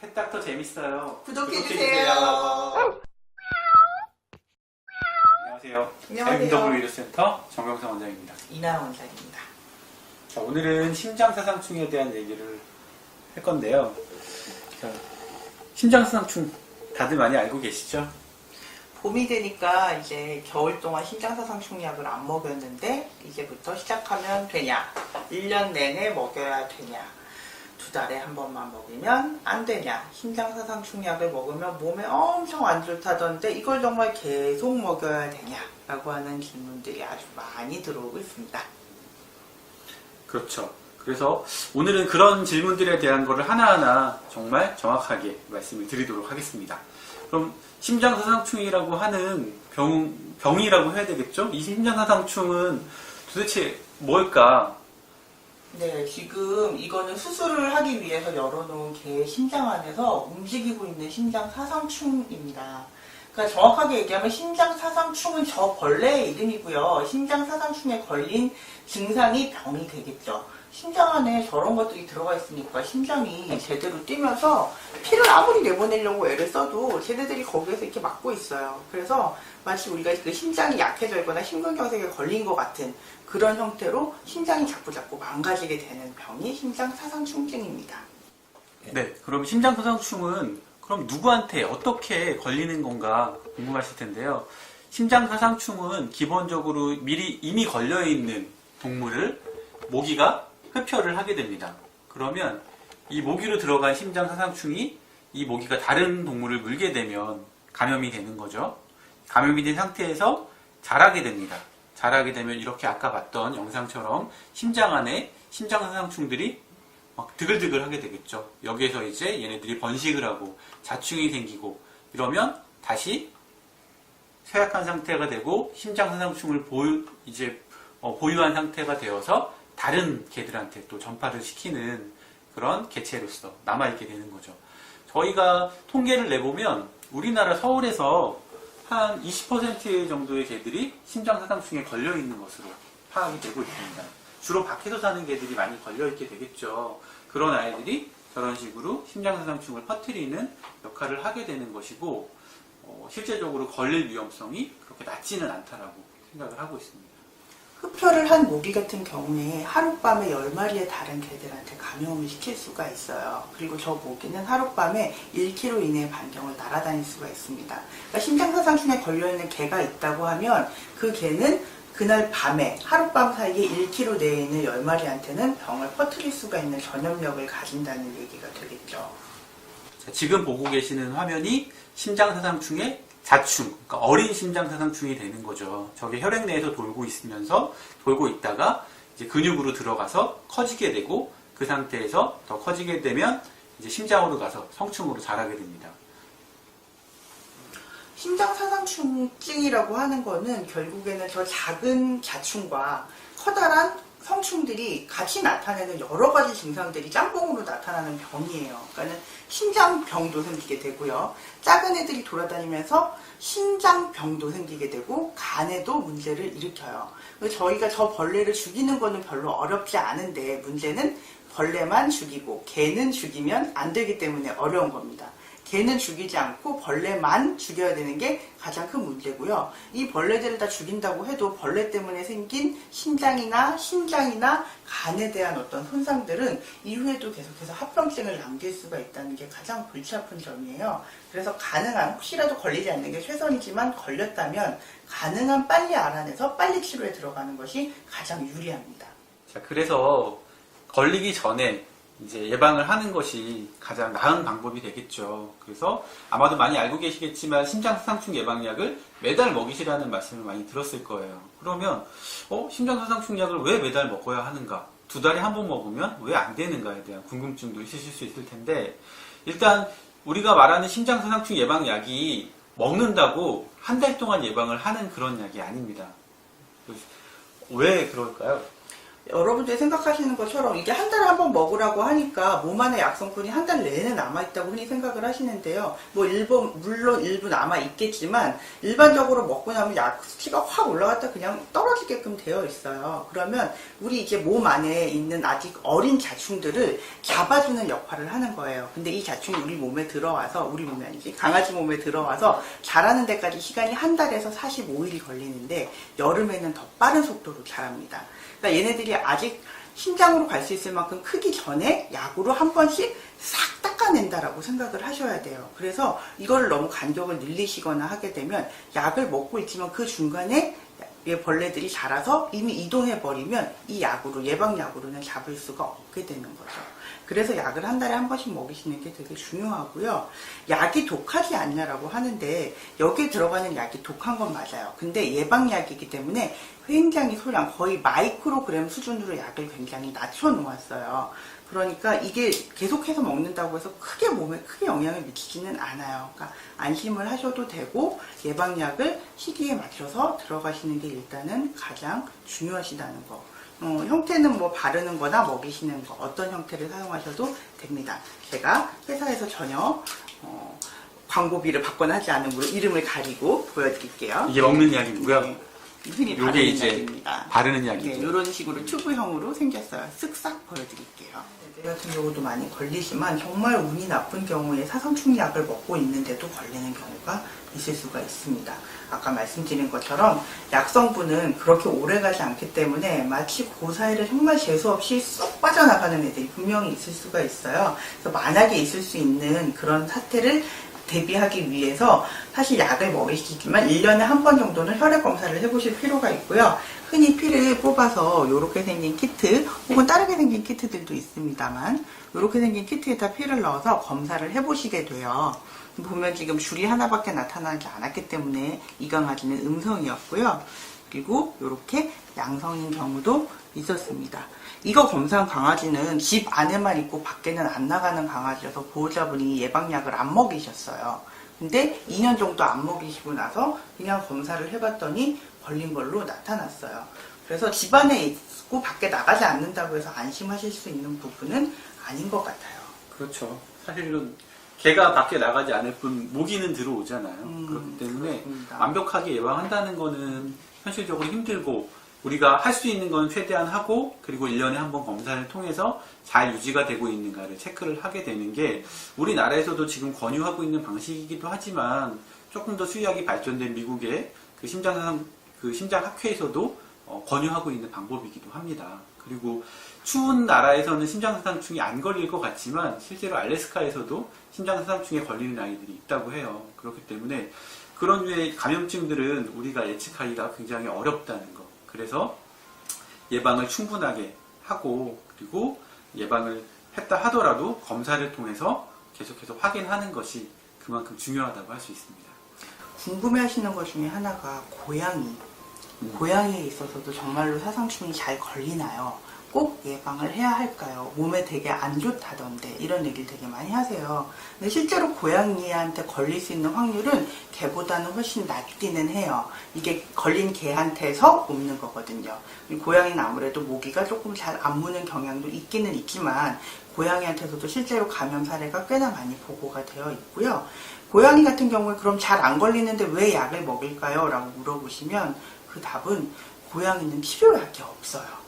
펫닥터 재밌어요. 구독해주세요. 안녕하세요. 안녕하세요. MW의료센터 정경상 원장입니다. 이나 원장입니다. 자, 오늘은 심장사상충에 대한 얘기를 할 건데요. 자, 심장사상충 다들 많이 알고 계시죠? 봄이 되니까 이제 겨울 동안 심장사상충약을 안 먹였는데 이제부터 시작하면 되냐? 1년 내내 먹여야 되냐? 2달에 한 번만 먹이면 안 되냐? 심장사상충약을 먹으면 몸에 엄청 안 좋다던데 이걸 정말 계속 먹여야 되냐? 라고 하는 질문들이 아주 많이 들어오고 있습니다. 그렇죠. 그래서 오늘은 그런 질문들에 대한 거를 하나하나 정말 정확하게 말씀을 드리도록 하겠습니다. 그럼 심장사상충이라고 하는 병이라고 해야 되겠죠? 이 심장사상충은 도대체 뭘까? 네, 지금 이거는 수술을 하기 위해서 열어놓은 개의 심장 안에서 움직이고 있는 심장사상충입니다. 그러니까 정확하게 얘기하면 심장사상충은 저 벌레의 이름이고요. 심장사상충에 걸린 증상이 병이 되겠죠. 심장 안에 저런 것들이 들어가 있으니까 심장이 제대로 뛰면서 피를 아무리 내보내려고 애를 써도 쟤네들이 거기에서 이렇게 막고 있어요. 그래서 마치 우리가 그 심장이 약해져 있거나 심근경색에 걸린 것 같은 그런 형태로 심장이 자꾸 망가지게 되는 병이 심장사상충증입니다. 네, 그럼 심장사상충은 그럼 누구한테 어떻게 걸리는 건가 궁금하실 텐데요. 심장사상충은 기본적으로 이미 걸려있는 동물을 모기가 흡혈을 하게 됩니다. 그러면 이 모기로 들어간 심장사상충이 이 모기가 다른 동물을 물게 되면 감염이 되는 거죠. 감염이 된 상태에서 자라게 됩니다. 자라게 되면 이렇게 아까 봤던 영상처럼 심장 안에 심장사상충들이 막 드글드글 하게 되겠죠. 여기에서 이제 얘네들이 번식을 하고 자충이 생기고 이러면 다시 쇠약한 상태가 되고 심장사상충을 보유한 상태가 되어서 다른 개들한테 또 전파를 시키는 그런 개체로서 남아있게 되는 거죠. 저희가 통계를 내보면 우리나라 서울에서 한 20% 정도의 개들이 심장사상충에 걸려있는 것으로 파악이 되고 있습니다. 주로 밖에서 사는 개들이 많이 걸려있게 되겠죠. 그런 아이들이 저런 식으로 심장사상충을 퍼뜨리는 역할을 하게 되는 것이고 실제적으로 걸릴 위험성이 그렇게 낮지는 않다라고 생각을 하고 있습니다. 흡혈을 한 모기 같은 경우에 하룻밤에 10마리의 다른 개들한테 감염을 시킬 수가 있어요. 그리고 저 모기는 하룻밤에 1km 이내의 반경을 날아다닐 수가 있습니다. 그러니까 심장사상충에 걸려있는 개가 있다고 하면 그 개는 그날 밤에 하룻밤 사이에 1km 내에 있는 10마리한테는 병을 퍼뜨릴 수가 있는 전염력을 가진다는 얘기가 되겠죠. 자, 지금 보고 계시는 화면이 심장사상충의 자충, 그러니까 어린 심장사상충이 되는 거죠. 저게 혈액 내에서 돌고 있다가 이제 근육으로 들어가서 커지게 되고 그 상태에서 더 커지게 되면 이제 심장으로 가서 성충으로 자라게 됩니다. 심장사상충증이라고 하는 거는 결국에는 저 작은 자충과 커다란 성충들이 같이 나타내는 여러 가지 증상들이 짬뽕으로 나타나는 병이에요. 그러니까 심장병도 생기게 되고요. 작은 애들이 돌아다니면서 신장병도 생기게 되고 간에도 문제를 일으켜요. 저희가 저 벌레를 죽이는 거는 별로 어렵지 않은데 문제는 벌레만 죽이고 개는 죽이면 안 되기 때문에 어려운 겁니다. 개는 죽이지 않고 벌레만 죽여야 되는 게 가장 큰 문제고요. 이 벌레들을 다 죽인다고 해도 벌레 때문에 생긴 심장이나 신장이나 간에 대한 어떤 손상들은 이후에도 계속해서 합병증을 남길 수가 있다는 게 가장 골치 아픈 점이에요. 그래서 가능한, 혹시라도 걸리지 않는 게 최선이지만 걸렸다면 가능한 빨리 알아내서 빨리 치료에 들어가는 것이 가장 유리합니다. 자, 그래서 걸리기 전에 이제 예방을 하는 것이 가장 나은 방법이 되겠죠. 그래서 아마도 많이 알고 계시겠지만 심장사상충 예방약을 매달 먹이시라는 말씀을 많이 들었을 거예요. 그러면 심장사상충 약을 왜 매달 먹어야 하는가? 2달에 한 번 먹으면 왜 안 되는가에 대한 궁금증도 있으실 수 있을 텐데 일단 우리가 말하는 심장사상충 예방약이 먹는다고 한 달 동안 예방을 하는 그런 약이 아닙니다. 왜 그럴까요? 여러분들이 생각하시는 것처럼 이게 한 달에 한 번 먹으라고 하니까 몸 안에 약성분이 한 달 내내 남아있다고 흔히 생각을 하시는데요. 뭐 물론 일부 남아있겠지만 일반적으로 먹고 나면 약 수치가 확 올라갔다 그냥 떨어지게끔 되어 있어요. 그러면 우리 이제 몸 안에 있는 아직 어린 자충들을 잡아주는 역할을 하는 거예요. 근데 이 자충이 우리 몸에 들어와서, 우리 몸이 아니지, 강아지 몸에 들어와서 자라는 데까지 시간이 한 달에서 45일이 걸리는데 여름에는 더 빠른 속도로 자랍니다. 그러니까 얘네들이 아직 신장으로 갈 수 있을 만큼 크기 전에 약으로 한 번씩 싹 닦아낸다라고 생각을 하셔야 돼요. 그래서 이거를 너무 간격을 늘리시거나 하게 되면 약을 먹고 있지만 그 중간에 벌레들이 자라서 이미 이동해버리면 이 약으로, 예방약으로는 잡을 수가 없게 되는 거죠. 그래서 약을 한 달에 한 번씩 먹이시는 게 되게 중요하고요. 약이 독하지 않냐라고 하는데 여기에 들어가는 약이 독한 건 맞아요. 근데 예방약이기 때문에 굉장히 소량, 거의 마이크로그램 수준으로 약을 굉장히 낮춰놓았어요. 그러니까 이게 계속해서 먹는다고 해서 몸에 크게 영향을 미치지는 않아요. 그러니까 안심을 하셔도 되고 예방약을 시기에 맞춰서 들어가시는 게 일단은 가장 중요하시다는 거. 형태는 뭐 바르는 거나 먹이시는 거 어떤 형태를 사용하셔도 됩니다. 제가 회사에서 전혀 광고비를 받거나 하지 않으므로 이름을 가리고 보여드릴게요. 이게 먹는 약이고요. 네. 흔히 이게 바르는 이제 약입니다. 바르는 약이죠. 네, 이런 식으로 튜브형으로 생겼어요. 쓱싹 보여드릴게요. 네 같은 경우도 많이 걸리지만 정말 운이 나쁜 경우에 사성충약을 먹고 있는데도 걸리는 경우가 있을 수가 있습니다. 아까 말씀드린 것처럼 약성분은 그렇게 오래가지 않기 때문에 마치 그 사이를 정말 재수없이 쏙 빠져나가는 애들이 분명히 있을 수가 있어요. 그래서 만약에 있을 수 있는 그런 사태를 대비하기 위해서 사실 약을 먹이시지만 1년에 한 번 정도는 혈액 검사를 해보실 필요가 있고요. 흔히 피를 뽑아서 이렇게 생긴 키트 혹은 다르게 생긴 키트들도 있습니다만 이렇게 생긴 키트에다 피를 넣어서 검사를 해보시게 돼요. 보면 지금 줄이 하나밖에 나타나지 않았기 때문에 이 강아지는 음성이었고요. 그리고 이렇게 양성인 경우도 있었습니다. 이거 검사한 강아지는 집 안에만 있고 밖에는 안 나가는 강아지여서 보호자분이 예방약을 안 먹이셨어요. 근데 2년 정도 안 먹이시고 나서 그냥 검사를 해봤더니 걸린 걸로 나타났어요. 그래서 집 안에 있고 밖에 나가지 않는다고 해서 안심하실 수 있는 부분은 아닌 것 같아요. 그렇죠. 사실은 개가 밖에 나가지 않을 뿐 모기는 들어오잖아요. 그렇기 때문에 그렇습니다. 완벽하게 예방한다는 거는 현실적으로 힘들고 우리가 할 수 있는 건 최대한 하고 그리고 1년에 한 번 검사를 통해서 잘 유지가 되고 있는가를 체크를 하게 되는 게 우리나라에서도 지금 권유하고 있는 방식이기도 하지만 조금 더 수의학이 발전된 미국의 그 심장학회에서도 권유하고 있는 방법이기도 합니다. 그리고 추운 나라에서는 심장사상충이 안 걸릴 것 같지만 실제로 알래스카에서도 심장사상충에 걸리는 아이들이 있다고 해요. 그렇기 때문에 그런 류의 감염증들은 우리가 예측하기가 굉장히 어렵다는 거. 그래서 예방을 충분하게 하고 그리고 예방을 했다 하더라도 검사를 통해서 계속해서 확인하는 것이 그만큼 중요하다고 할 수 있습니다. 궁금해하시는 것 중에 하나가 고양이. 고양이에 있어서도 정말로 사상충이 잘 걸리나요? 꼭 예방을 해야 할까요? 몸에 되게 안 좋다던데 이런 얘기를 되게 많이 하세요. 근데 실제로 고양이한테 걸릴 수 있는 확률은 개보다는 훨씬 낮기는 해요. 이게 걸린 개한테서 옮는 거거든요. 고양이는 아무래도 모기가 조금 잘 안 무는 경향도 있기는 있지만 고양이한테서도 실제로 감염 사례가 꽤나 많이 보고가 되어 있고요. 고양이 같은 경우에 그럼 잘 안 걸리는데 왜 약을 먹일까요? 라고 물어보시면 그 답은 고양이는 치료약이 없어요.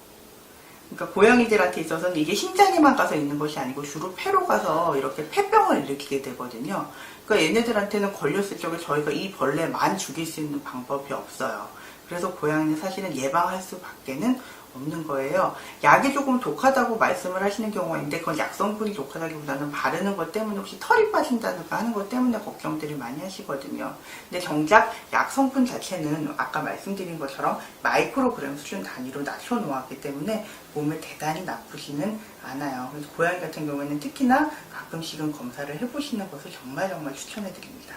그러니까 고양이들한테 있어서는 이게 심장에만 가서 있는 것이 아니고 주로 폐로 가서 이렇게 폐병을 일으키게 되거든요. 그러니까 얘네들한테는 걸렸을 적에 저희가 이 벌레만 죽일 수 있는 방법이 없어요. 그래서 고양이는 사실은 예방할 수밖에는 없는 거예요. 약이 조금 독하다고 말씀을 하시는 경우가 있는데 그건 약성분이 독하다기보다는 바르는 것 때문에 혹시 털이 빠진다든가 하는 것 때문에 걱정들이 많이 하시거든요. 근데 정작 약성분 자체는 아까 말씀드린 것처럼 마이크로그램 수준 단위로 낮춰 놓았기 때문에 몸에 대단히 나쁘지는 않아요. 그래서 고양이 같은 경우에는 특히나 가끔씩은 검사를 해보시는 것을 정말 추천해 드립니다.